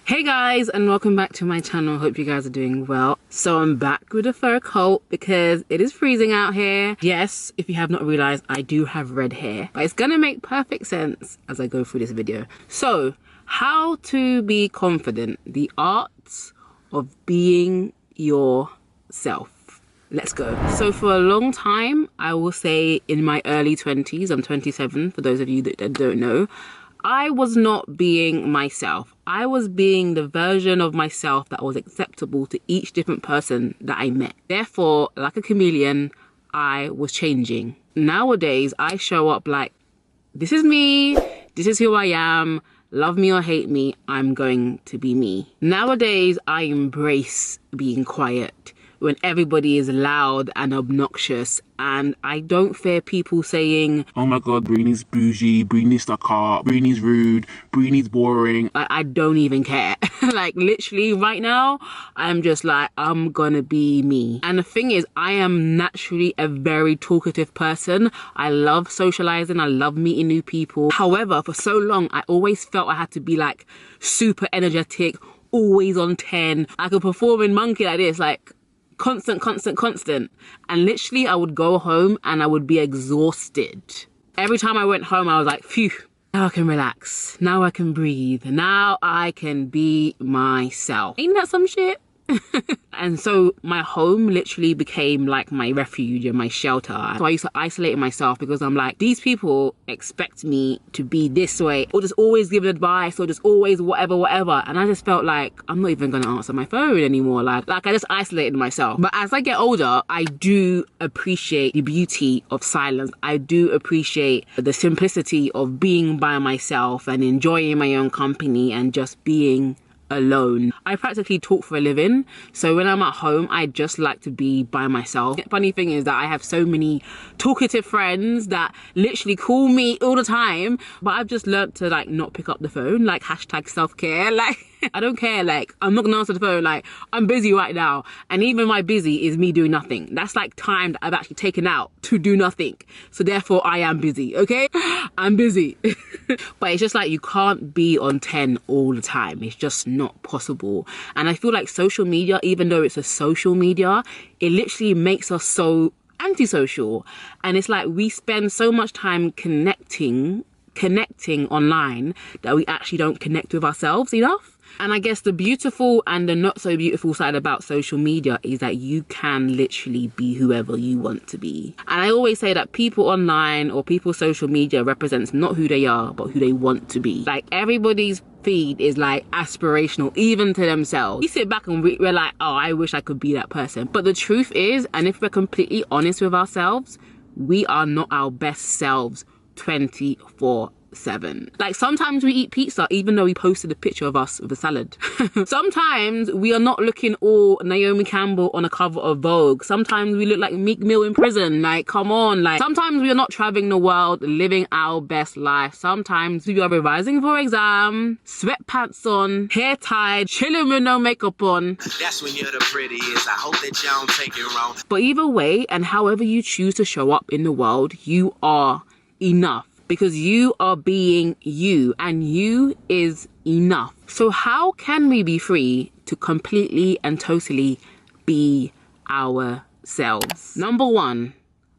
Hey guys, and welcome back to my channel. Hope you guys are doing well. So I'm back with a fur coat because it is freezing out here. Yes, if you have not realized, I do have red hair, but it's gonna make perfect sense as I go through this video. So how to be confident, the art of being yourself. Let's go. So for a long time, I will say in my early 20s, I'm 27 for those of you that don't know, I was not being myself. I was being the version of myself that was acceptable to each different person that I met. Therefore, like a chameleon, I was changing. Nowadays, I show up like, this is me, this is who I am, love me or hate me, I'm going to be me. Nowadays, I embrace being quiet when everybody is loud and obnoxious, and I don't fear people saying, oh my god, Breeny's bougie, Breeny's stuck up, Breeny's rude, Breeny's boring. I don't even care. Like literally right now, I'm just like, I'm gonna be me. And the thing is, I am naturally a very talkative person. I love socializing, I love meeting new people. However, for so long, I always felt I had to be like super energetic, always on 10. I could perform in monkey like this, like constant. And literally I would go home and I would be exhausted. Every time I went home, I was like, phew, now I can relax. Now I can breathe. Now I can be myself. Ain't that some shit? And so my home literally became like my refuge and my shelter. So I used to isolate myself because I'm like, these people expect me to be this way, or just always give advice, or just always whatever. And I just felt like I'm not even gonna answer my phone anymore. Like I just isolated myself. But as I get older, I do appreciate the beauty of silence. I do appreciate the simplicity of being by myself and enjoying my own company and just being alone. I practically talk for a living, so when I'm at home I just like to be by myself. The funny thing is that I have so many talkative friends that literally call me all the time, but I've just learned to like not pick up the phone, like hashtag self-care. Like I don't care, like I'm not gonna answer the phone, like I'm busy right now. And even my busy is me doing nothing. That's like time that I've actually taken out to do nothing, so therefore I am busy. Okay, I'm busy. But it's just like you can't be on 10 all the time. It's just not possible. And I feel like social media, even though it's a social media, it literally makes us so antisocial. And it's like we spend so much time connecting online that we actually don't connect with ourselves enough. And I guess the beautiful and the not so beautiful side about social media is that you can literally be whoever you want to be. And I always say that people online or people social media represents not who they are, but who they want to be. Like everybody's feed is like aspirational, even to themselves. We sit back and we're like, oh, I wish I could be that person. But the truth is, and if we're completely honest with ourselves, we are not our best selves 24/7. Like sometimes we eat pizza even though we posted a picture of us with a salad. Sometimes we are not looking all Naomi Campbell on a cover of Vogue. Sometimes we look like Meek Mill in prison. Like come on, like sometimes we are not traveling the world living our best life. Sometimes we are revising for exam, sweatpants on, hair tied, chilling with no makeup on. That's when you're the prettiest. I hope that you don't take it wrong. But either way, and however you choose to show up in the world, you are enough. Because you are being you, and you is enough. So how can we be free to completely and totally be ourselves? Number one,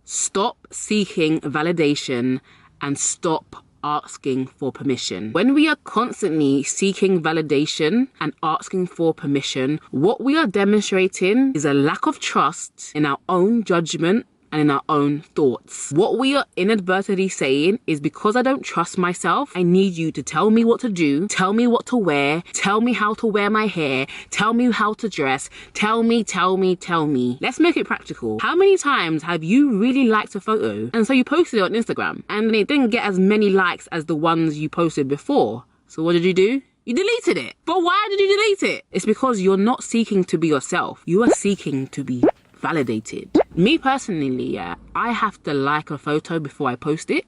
stop seeking validation and stop asking for permission. When we are constantly seeking validation and asking for permission, what we are demonstrating is a lack of trust in our own judgment and in our own thoughts. What we are inadvertently saying is, because I don't trust myself, I need you to tell me what to do, tell me what to wear, tell me how to wear my hair, tell me how to dress, tell me. Let's make it practical. How many times have you really liked a photo and so you posted it on Instagram and it didn't get as many likes as the ones you posted before? So what did you do? You deleted it. But why did you delete it? It's because you're not seeking to be yourself. You are seeking to be validated. Me personally, yeah, I have to like a photo before I post it.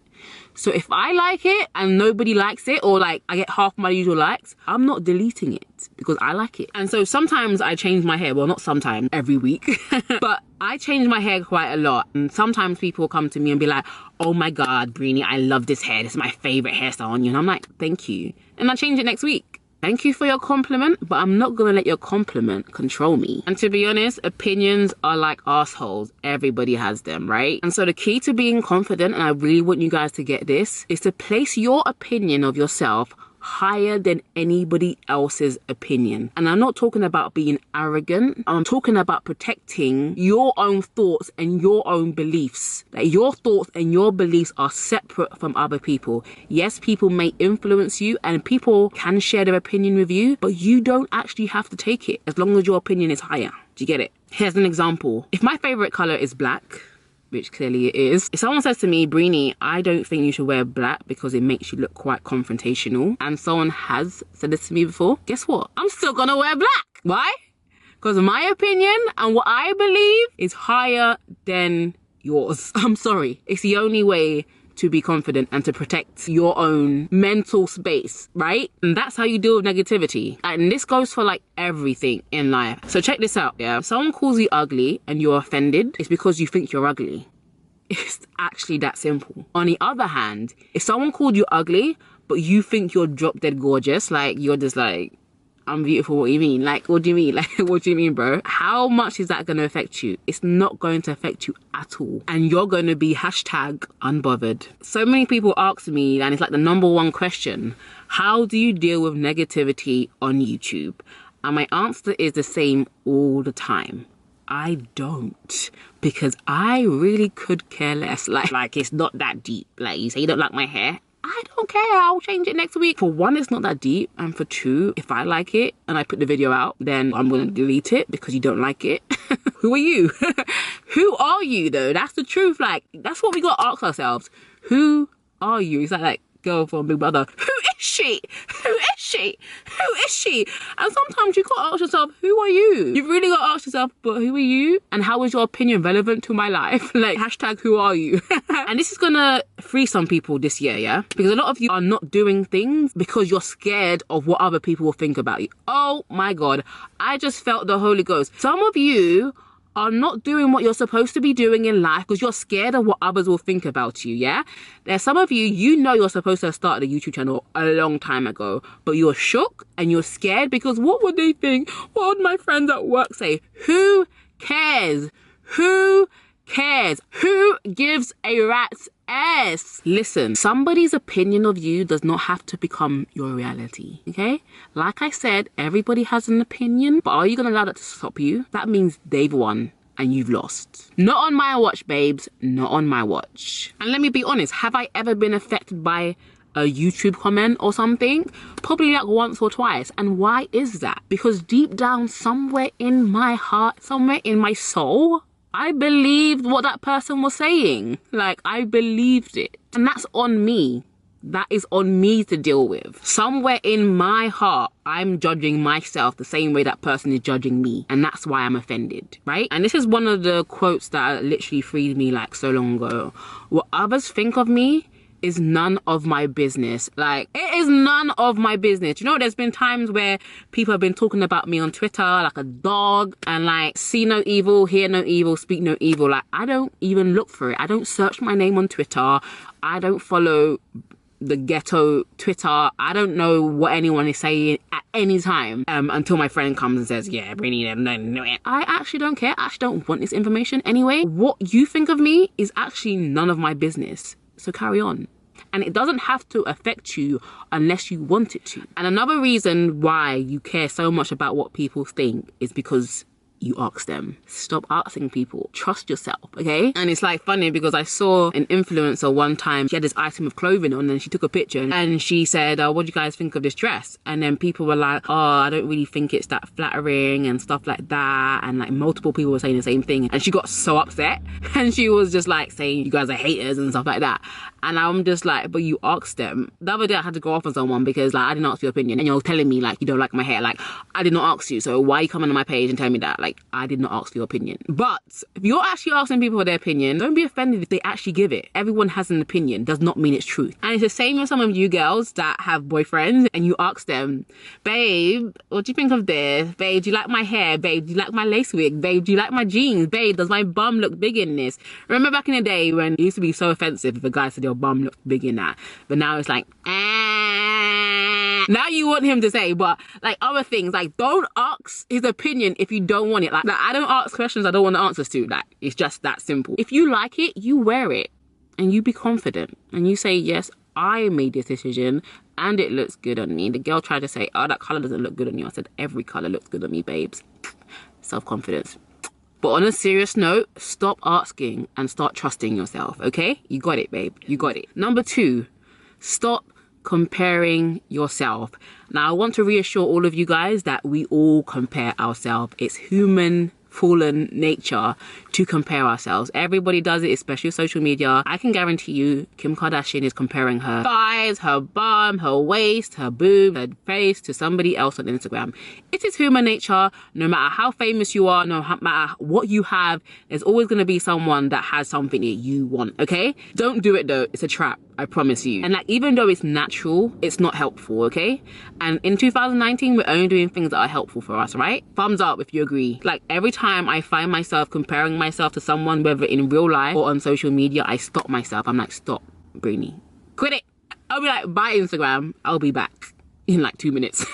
So if I like it and nobody likes it, or like I get half my usual likes, I'm not deleting it because I like it. And so sometimes I change my hair. Well, not sometimes, every week. But I change my hair quite a lot. And sometimes people come to me and be like, oh my God, Breeny, I love this hair. This is my favorite hairstyle on you. And I'm like, thank you. And I change it next week. Thank you for your compliment, but I'm not gonna let your compliment control me. And to be honest, opinions are like assholes. Everybody has them, right? And so the key to being confident, and I really want you guys to get this, is to place your opinion of yourself higher than anybody else's opinion. And I'm not talking about being arrogant. I'm talking about protecting your own thoughts and your own beliefs. That your thoughts and your beliefs are separate from other people. Yes, people may influence you and people can share their opinion with you, but you don't actually have to take it as long as your opinion is higher. Do you get it? Here's an example. If my favorite color is black, which clearly it is. If someone says to me, Breeny, I don't think you should wear black because it makes you look quite confrontational, and someone has said this to me before, guess what? I'm still gonna wear black. Why? Because my opinion and what I believe is higher than yours. I'm sorry. It's the only way to be confident and to protect your own mental space, right? And that's how you deal with negativity. And this goes for like everything in life. So check this out, yeah? If someone calls you ugly and you're offended, it's because you think you're ugly. It's actually that simple. On the other hand, if someone called you ugly, but you think you're drop dead gorgeous, like you're just like, I'm beautiful, what do you mean? Like, what do you mean? Like, what do you mean, bro? How much is that going to affect you? It's not going to affect you at all. And you're going to be #unbothered. So many people ask me, and it's like the #1 question, how do you deal with negativity on YouTube? And my answer is the same all the time. I don't, because I really could care less. Like it's not that deep. Like you say you don't like my hair, I don't care, I'll change it next week. For one, it's not that deep, and for two, if I like it and I put the video out, then I'm gonna delete it because you don't like it. Who are you? Who are you though? That's the truth. Like, that's what we gotta ask ourselves. Who are you? It's like girl from Big Brother. Who is she? Who is she? Who is she? And sometimes you gotta ask yourself, who are you? You've really gotta ask yourself, but who are you? And how is your opinion relevant to my life? Like, #who are you? And this is gonna free some people this year, yeah? Because a lot of you are not doing things because you're scared of what other people will think about you. Oh my God, I just felt the Holy Ghost. Some of you are not doing what you're supposed to be doing in life because you're scared of what others will think about you, yeah? There's some of you, you know you're supposed to have started a YouTube channel a long time ago, but you're shook and you're scared because what would they think? What would my friends at work say? Who cares? Who cares? Who gives a rat's ass? Listen, somebody's opinion of you does not have to become your reality, okay? Like I said, everybody has an opinion, but are you gonna allow that to stop you? That means they've won and you've lost. Not on my watch, babes, not on my watch. And let me be honest, have I ever been affected by a YouTube comment or something? Probably like once or twice. And why is that? Because deep down, somewhere in my heart, somewhere in my soul, I believed what that person was saying. Like, I believed it. And that's on me. That is on me to deal with. Somewhere in my heart, I'm judging myself the same way that person is judging me. And that's why I'm offended, right? And this is one of the quotes that literally freed me like so long ago. What others think of me is none of my business. Like, it is none of my business. You know, there's been times where people have been talking about me on Twitter like a dog, and like, see no evil, hear no evil, speak no evil. Like, I don't even look for it. I don't search my name on Twitter. I don't follow the ghetto Twitter. I don't know what anyone is saying at any time until my friend comes and says, yeah, Breeny, I actually don't care. I actually don't want this information anyway. What you think of me is actually none of my business. So carry on. And it doesn't have to affect you unless you want it to. And another reason why you care so much about what people think is because you ask them. Stop asking people. Trust yourself, okay? And it's like funny because I saw an influencer one time. She had this item of clothing on and she took a picture and she said, what do you guys think of this dress? And then people were like, oh, I don't really think it's that flattering and stuff like that. And like multiple people were saying the same thing. And she got so upset and she was just like saying, you guys are haters and stuff like that. And I'm just like, but you asked them. The other day I had to go off on someone because like I didn't ask your opinion and you're telling me like you don't like my hair. Like, I did not ask you, so why are you coming on my page and telling me that? Like, I did not ask your opinion. But if you're actually asking people for their opinion, don't be offended if they actually give it. Everyone has an opinion, does not mean it's truth. And it's the same with some of you girls that have boyfriends and you ask them, babe, what do you think of this? Babe, do you like my hair? Babe, do you like my lace wig? Babe, do you like my jeans? Babe, does my bum look big in this? Remember back in the day when it used to be so offensive if a guy said your bum looked big in that, but now it's like, Now you want him to say, but like other things, like don't ask his opinion if you don't want it. Like I don't ask questions I don't want the answers to. Like it's just that simple. If you like it, you wear it and you be confident and you say, yes, I made this decision and it looks good on me. The girl tried to say, oh, that color doesn't look good on you. I said, every color looks good on me, babes. Self-confidence. But on a serious note, stop asking and start trusting yourself, okay? You got it, babe. You got it. Number 2, stop comparing yourself. Now, I want to reassure all of you guys that we all compare ourselves. It's human fallen nature to compare ourselves. Everybody does it, especially social media. I can guarantee you Kim Kardashian is comparing her thighs, her bum, her waist, her boob, her face to somebody else on Instagram. It is human nature. No matter how famous you are, no matter what you have, there's always going to be someone that has something that you want, okay? Don't do it though. It's a trap. I promise you. And like, even though it's natural, it's not helpful, okay? And in 2019, we're only doing things that are helpful for us, right? Thumbs up if you agree. Like every time I find myself comparing myself to someone, whether in real life or on social media, I stop myself. I'm like, stop, Breeny. Quit it. I'll be like, bye Instagram. I'll be back in like 2 minutes.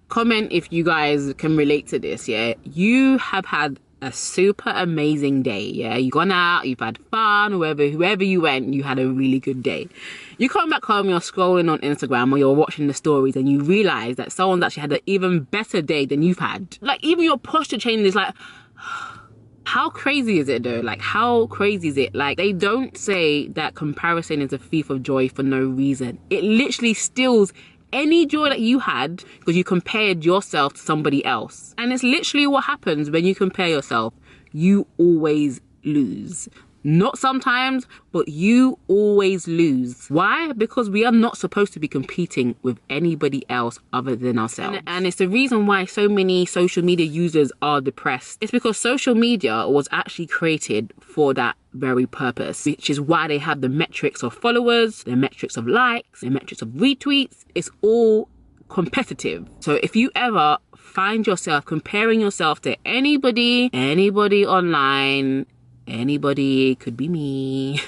Comment if you guys can relate to this, yeah? You have had a super amazing day, yeah? You've gone out, you've had fun, whoever you went, you had a really good day. You come back home, you're scrolling on Instagram or you're watching the stories and you realize that someone's actually had an even better day than you've had. Like even your posture change is like, how crazy is it though? Like how crazy is it? Like they don't say that comparison is a thief of joy for no reason. It literally steals any joy that you had because you compared yourself to somebody else. And it's literally what happens when you compare yourself. You always lose. Not sometimes, but you always lose. Why? Because we are not supposed to be competing with anybody else other than ourselves. And it's the reason why so many social media users are depressed. It's because social media was actually created for that very purpose, which is why they have the metrics of followers, the metrics of likes, the metrics of retweets. It's all competitive. So if you ever find yourself comparing yourself to anybody online, anybody, could be me,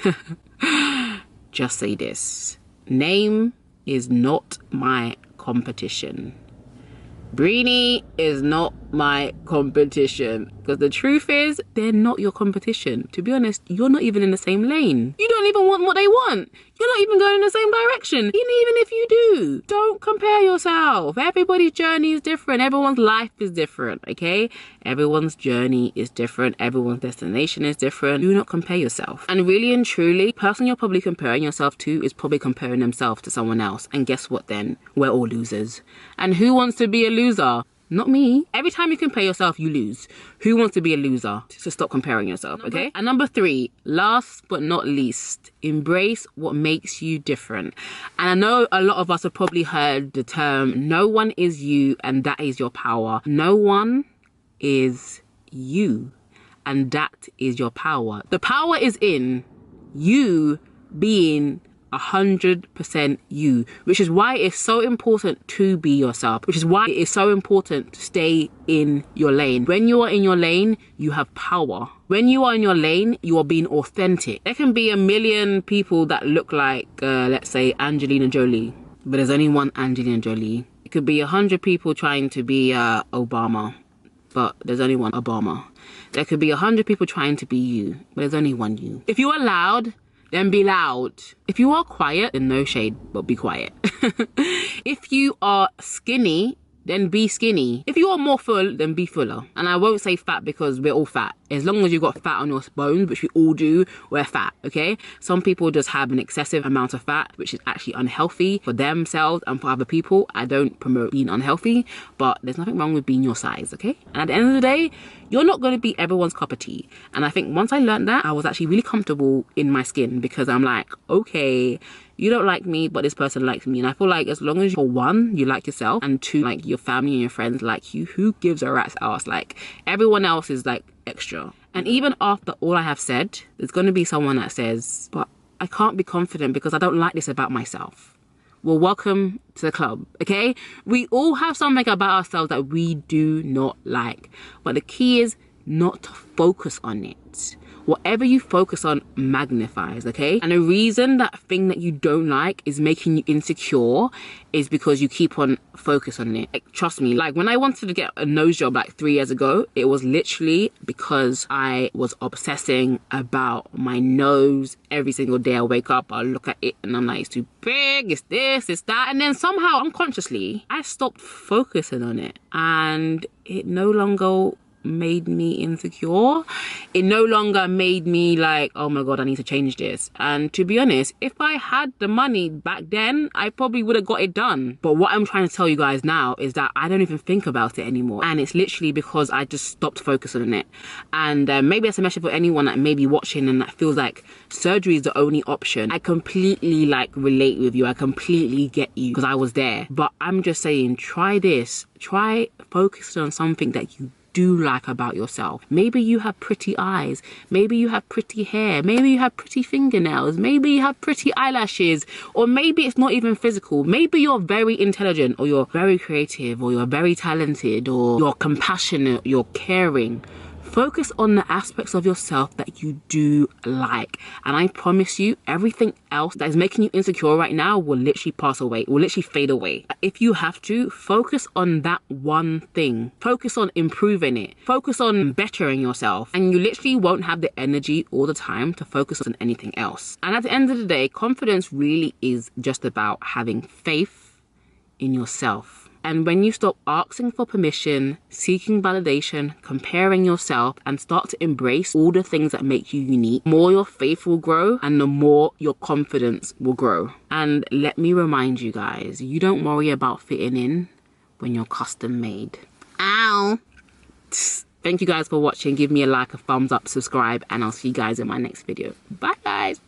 just say this: name is not my competition. Breeny is not my competition. Because the truth is, they're not your competition. To be honest, you're not even in the same lane. You don't even want what they want. You're not even going in the same direction. And even if you do, don't compare yourself. Everybody's journey is different. Everyone's life is different, okay? Everyone's journey is different. Everyone's destination is different. Do not compare yourself. And really and truly, the person you're probably comparing yourself to is probably comparing themselves to someone else. And guess what then? We're all losers. And who wants to be a loser? Not me. Every time you compare yourself, you lose. Who wants to be a loser? So stop comparing yourself, okay? And number 3, last but not least, embrace what makes you different. And I know a lot of us have probably heard the term, no one is you and that is your power. No one is you and that is your power. The power is in you being 100% you, which is why it's so important to be yourself, which is why it is so important to stay in your lane. When you are in your lane, you have power. When you are in your lane, you are being authentic. There can be a million people that look like, let's say, Angelina Jolie, but there's only one Angelina Jolie. It could be 100 people trying to be Obama, but there's only one Obama. There could be 100 people trying to be you, but there's only one you. If you are loud, then be loud. If you are quiet, then no shade, but be quiet. If you are skinny, then be skinny. If you are more full, then be fuller. And I won't say fat because we're all fat. As long as you've got fat on your bones, which we all do, we're fat, okay? Some people just have an excessive amount of fat, which is actually unhealthy for themselves and for other people. I don't promote being unhealthy, but there's nothing wrong with being your size, okay? And at the end of the day, you're not going to be everyone's cup of tea. And I think once I learned that, I was actually really comfortable in my skin because I'm like, okay, you don't like me, but this person likes me. And I feel like as long as, for one, you like yourself, and 2, like your family and your friends like you, who gives a rat's ass? Like everyone else is like extra. And even after all I have said, there's going to be someone that says, but I can't be confident because I don't like this about myself. Well, welcome to the club, okay? We all have something about ourselves that we do not like, but the key is not to focus on it. Whatever you focus on magnifies, okay? And the reason that thing that you don't like is making you insecure is because you keep on focusing on it. Like, trust me, like when I wanted to get a nose job like 3 years ago, it was literally because I was obsessing about my nose. Every single day I wake up, I'll look at it and I'm like, it's too big, it's this, it's that. And then somehow unconsciously, I stopped focusing on it and it no longer made me insecure. It no longer made me like, oh my god, I need to change this. And to be honest, if I had the money back then, I probably would have got it done. But what I'm trying to tell you guys now is that I don't even think about it anymore, and it's literally because I just stopped focusing on it. And maybe that's a message for anyone that may be watching and that feels like surgery is the only option. I completely like relate with you. I completely get you because I was there. But I'm just saying, try this. Try focusing on something that you do like about yourself. Maybe you have pretty eyes, maybe you have pretty hair, maybe you have pretty fingernails, maybe you have pretty eyelashes, or maybe it's not even physical. Maybe you're very intelligent, or you're very creative, or you're very talented, or you're compassionate, you're caring. Focus on the aspects of yourself that you do like. And I promise you, everything else that is making you insecure right now will literally pass away, will literally fade away. If you have to, focus on that one thing. Focus on improving it. Focus on bettering yourself. And you literally won't have the energy all the time to focus on anything else. And at the end of the day, confidence really is just about having faith in yourself. And when you stop asking for permission, seeking validation, comparing yourself, and start to embrace all the things that make you unique, the more your faith will grow and the more your confidence will grow. And let me remind you guys, you don't worry about fitting in when you're custom made. Ow! Thank you guys for watching. Give me a like, a thumbs up, subscribe, and I'll see you guys in my next video. Bye guys!